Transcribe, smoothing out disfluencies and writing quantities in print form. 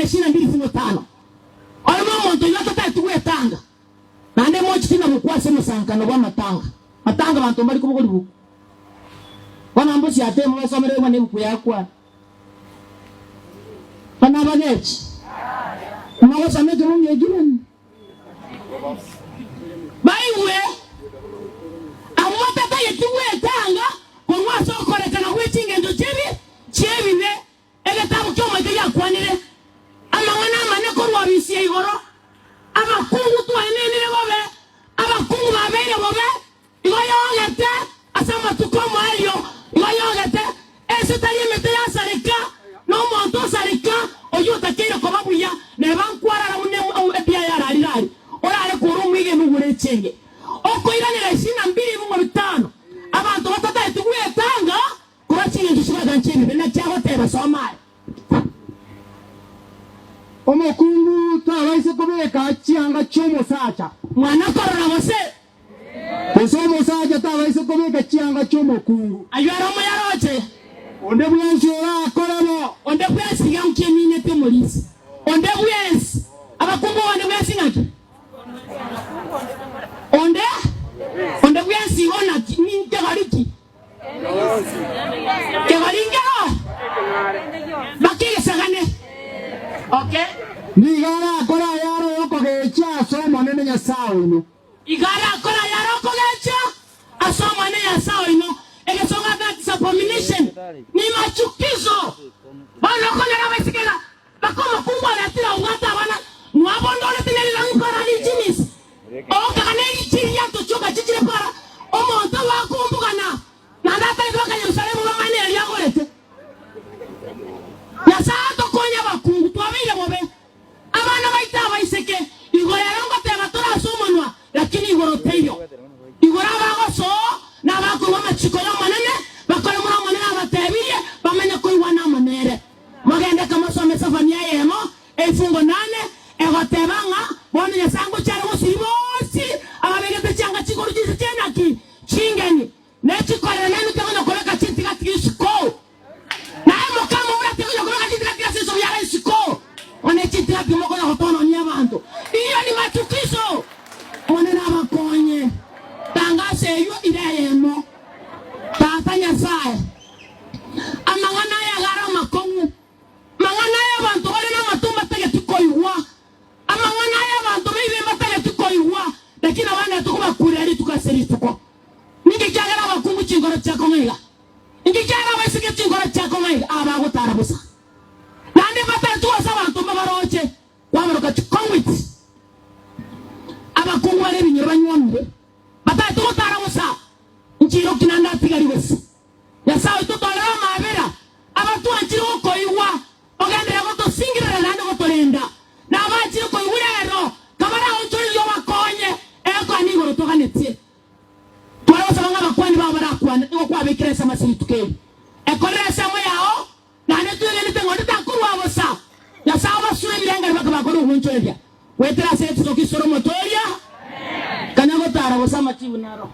22:5 alimo monto yatata tuwetanga nande mochi tina mukwase musankano bwa matanga bantu bali kubukuri buku bana mbosi ate mu basomere bane buku yakwa bana bagechi mwa samete mu yegirani baiwe amwata tuwetanga kwa mwaso korekana wechingendo chebi ne egetabu kyo mate yakwanire amangana maneko rwabisi igoro abakungu twanenere bobe abakungu Mwabeire bobe igoyogete asama tukomo elio igoyogete esitali mete ya sarika no monto sarika oyuta kire ko babuya ne bankwara une ebya yaralirari orale kurumwige nugure chenge okoiranira 22:5 abantu batata tuwetanga kuba chinge chishibaga nchini na cyaho tera somali Omukungu tabaise kubeka chianga cy'umusacha mwana korora bose umusacha tabaise kubeka chianga cy'umukungu ayara mu yaroche onde bwenshora akoramo onde bwensi yankemine te mulisi onde bwensi abakungu onde bwensi ngaki onde bwensi ona ni tegariki tegaringa bakile sagane okay nigara kora yaro yoko gecha somo nene Nyasaye no igara kora yaro ko gecha asoma nene Nyasaye no egesonga that abomination ni machukizo bana kona basikela bakoma kungwa na tira ungata bana mwabondole tineli la nkora ni jinis o kana ni chiri ya to choka chichire para o monto wa kumbugana na data idoka Yerusalemu wa mane ya gorete Nyasaye to konya bakungu twabire bobe abana baita baiseke igora yango te batora sumunwa lakini igoro teyo igora bagoso na bako wa machiko yo manene bakora mura manene abatebiye bamenye ko iwana manere magende kama some safania yemo efungo 8 egotebanga bone yasango cyari musibosi ababegete cyanga kigoro cy'itena ki chingeni nechikorera nenu teganya koleka chitika tishiko naemo kama ura teganya koleka chitika tishiko ya isiko one chitika kimoko na hotono ni abantu iyo ni machukizo one na bakonye tangase yo ireyemo tata Nyasaye amangana ya gara makongu mangana ya bantu ole na matumba tege tukoiwa amangana ya bantu bibe matege tukoiwa lakini wana tukuba kureri tukaseri tuko ningijagara bakungu chingoro chako ngaiga ningijagara basike chingoro chako ngaiga abago tarabusa nande batatu asa bantu babaroche kwamaruka chikongwit abakungu ale binyoro nyonde batatu tarabusa nchiro kinanda tigari wese Nyasaye tutolera Mwabeire abatu anchiro koiwa ogendera goto singira nande gotolenda na abachiro koiwurero kabara onchoro yo bakonye eko anigoro toganetie twara basanga bakwani babarakwana kwa bekresa masituke ekoresa mo yao nane tuele tengo takuru abosa Nyasaye basure birenga bakabakoro hunchoria wetra se tuzoki soro motoria kanyago tara bosa matibu naro